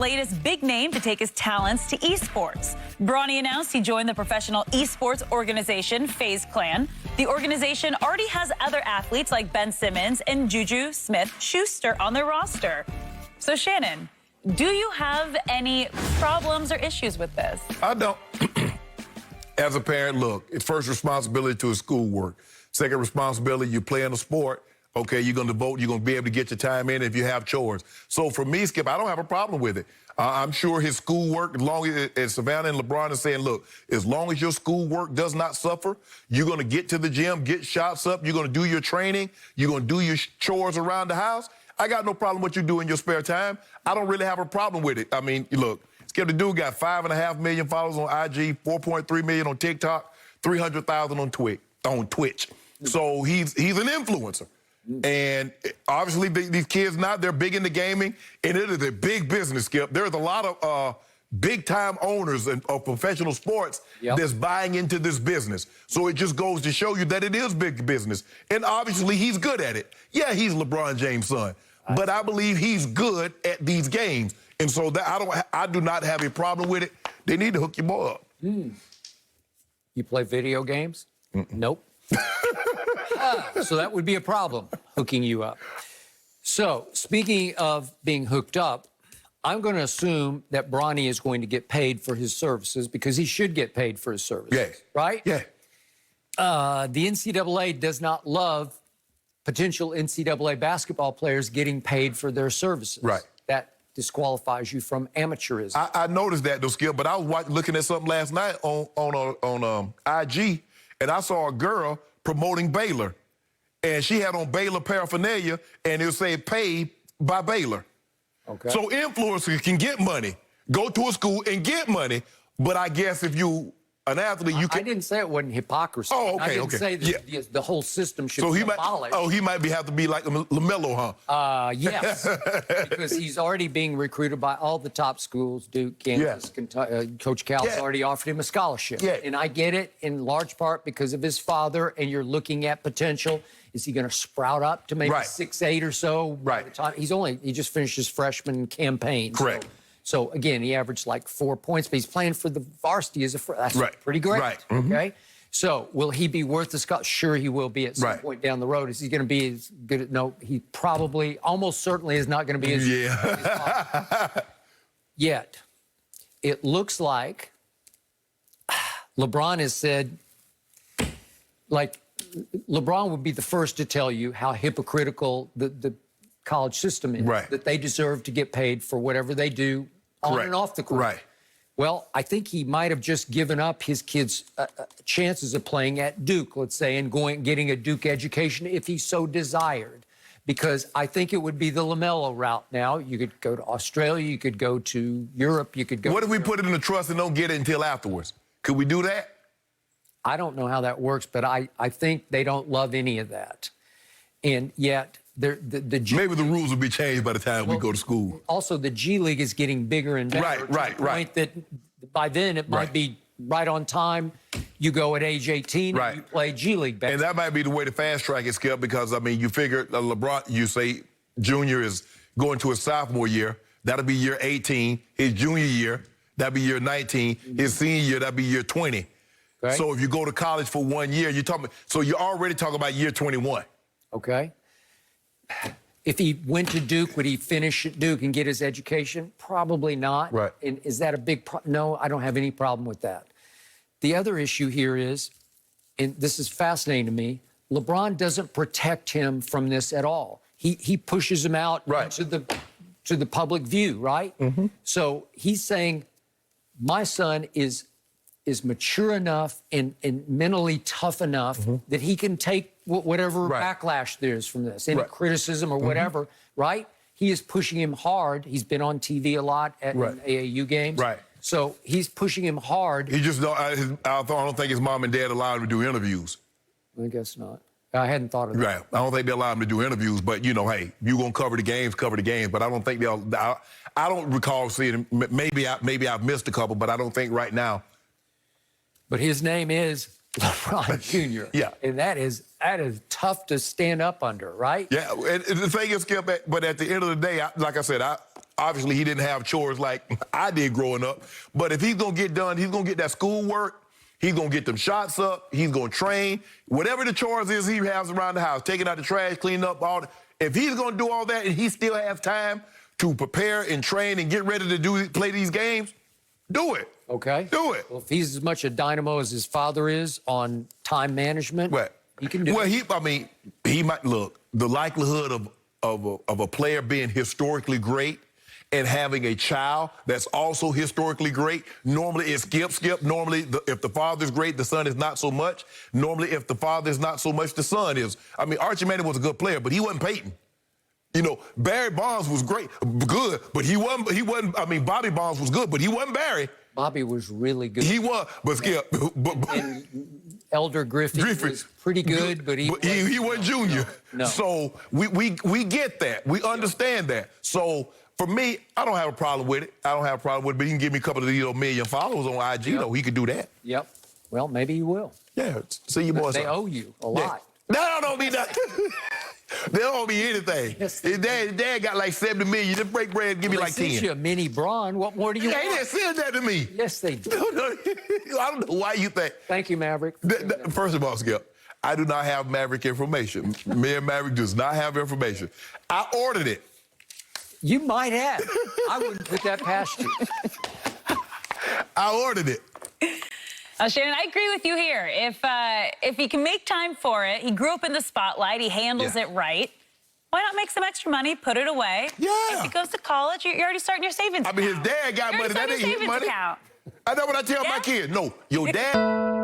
Latest big name to take his talents to eSports. Bronny announced he joined the professional eSports organization, FaZe Clan. The organization already has other athletes like Ben Simmons and Juju Smith-Schuster on their roster. So, Shannon, do you have any problems or issues with this? I don't. As a parent, look, it's first responsibility to his schoolwork. Second responsibility, you play in a sport. Okay, you're going to vote. You're going to be able to get your time in if you have chores. So for me, Skip, I don't have a problem with it. I'm sure his schoolwork, as long as Savannah and LeBron are saying, look, as long as your schoolwork does not suffer, you're going to get to the gym, get shots up, you're going to do your training, you're going to do your chores around the house. I got no problem with what you do in your spare time. I don't really have a problem with it. I mean, look, Skip, the dude got 5.5 million followers on IG, 4.3 million on TikTok, 300,000 on Twitch. So he's an influencer. And obviously, these kids now, they're big into gaming, and it is a big business, Skip. There's a lot of big-time owners of professional sports that's buying into this business. So it just goes to show you that it is big business. And obviously, he's good at it. Yeah, he's LeBron James' son. But I believe he's good at these games. And so that I do not have a problem with it. They need to hook you more up. You play video games? Nope. So that would be a problem, hooking you up. So speaking of being hooked up, I'm going to assume that Bronny is going to get paid for his services because he should get paid for his services. Yes. Right? Yeah. The NCAA does not love potential NCAA basketball players getting paid for their services. Right. That disqualifies you from amateurism. I noticed that, though, Skip, but I was looking at something last night on IG, and I saw a girl promoting Baylor. And she had on Baylor paraphernalia, and it would say paid by Baylor. Okay. So influencers can get money, go to a school and get money, but I guess if you an athlete, you can... I didn't say it wasn't hypocrisy. Oh, okay, I didn't say that the whole system should be abolished. He might have to be like LaMelo, huh? Yes, because he's already being recruited by all the top schools, Duke, Kansas, Kentucky. Coach Cal's already offered him a scholarship. Yeah. And I get it in large part because of his father, and you're looking at potential. Is he going to sprout up to maybe 6'8" or so? By the time he just finished his freshman campaign. Correct. So again, he averaged like 4 points, but he's playing for the varsity as a freshman. That's pretty great. Right. Okay. So will he be worth the scholarship? Sure, he will be at some point down the road. Is he going to be as good at? No, he probably, almost certainly, is not going to be as good as yet. It looks like LeBron has said, like, LeBron would be the first to tell you how hypocritical the college system is, that they deserve to get paid for whatever they do on and off the court. Well, I think he might have just given up his kids' chances of playing at Duke, let's say, and getting a Duke education if he so desired. Because I think it would be the LaMelo route now. You could go to Australia, you could go to Europe, you could go... What if we put it in the trust and don't get it until afterwards? Could we do that? I don't know how that works, but I think they don't love any of that. And yet... Maybe the rules will be changed by the time we go to school. Also, the G League is getting bigger and better. Right. That by then it might be right on time. You go at age 18 and you play G League basketball. And that might be the way to fast track it, Skip, because, I mean, you figure LeBron, you say junior is going to his sophomore year. That'll be year 18. His junior year, that'll be year 19. His senior year, that'll be year 20. Okay. So if you go to college for 1 year, so you're already talking about year 21. Okay. If he went to Duke, would he finish at Duke and get his education? Probably not. Right. And is that a big problem? No, I don't have any problem with that. The other issue here is, and this is fascinating to me, LeBron doesn't protect him from this at all. He pushes him out to the public view, right? So he's saying, my son is mature enough and mentally tough enough that he can take whatever backlash there is from this, any criticism or whatever, right? He is pushing him hard. He's been on TV a lot at AAU games. So he's pushing him hard. He just don't, I don't think his mom and dad allowed him to do interviews. I guess not. I hadn't thought of that. Right. I don't think they allow him to do interviews, but, you know, hey, you're going to cover the games. But I don't think they'll, I don't recall seeing him. Maybe I've missed a couple, but I don't think right now. But his name is LeBron Jr. Yeah. And that is tough to stand up under, right? Yeah, and the thing is, Skip, but at the end of the day, like I said, obviously he didn't have chores like I did growing up. But if he's going to get done, he's going to get that schoolwork, he's going to get them shots up, he's going to train. Whatever the chores is he has around the house, taking out the trash, cleaning up, if he's going to do all that and he still has time to prepare and train and get ready to play these games, do it. Okay. Do it. Well, if he's as much a dynamo as his father is on time management, he can do it. Well, he might look. The likelihood of a player being historically great and having a child that's also historically great, normally it's skip. Normally, if the father's great, the son is not so much. Normally, if the father is not so much, the son is. Archie Manning was a good player, but he wasn't Peyton. You know, Barry Bonds was good, but he wasn't. Bobby Bonds was good, but he wasn't Barry. Bobby was really good. He was, but Skip. And Elder Griffith was pretty good, but he wasn't Junior. No. So we get that. We understand that. So for me, I don't have a problem with it. But he can give me a couple of million followers on IG, though. He could do that. Yep. Well, maybe he will. Yeah. See you boys. They owe you a lot. No, don't be nothing. They don't owe me anything. Yes, His dad got like 70 million. Just break bread and give me like 10. They sent you a mini Bron. What more do you want? They didn't send that to me. Yes, they did. I don't know why you think. Thank you, Maverick. First of all, Skip, I do not have Maverick information. Me and Maverick does not have information. I ordered it. You might have. I wouldn't put that past you. I ordered it. Shannon, I agree with you here. If he can make time for it, he grew up in the spotlight, he handles it right. Why not make some extra money, put it away? Yeah. If he goes to college, you're already starting your savings account. His dad got money. That ain't his money. Account. I know what I tell my kids. No, your dad.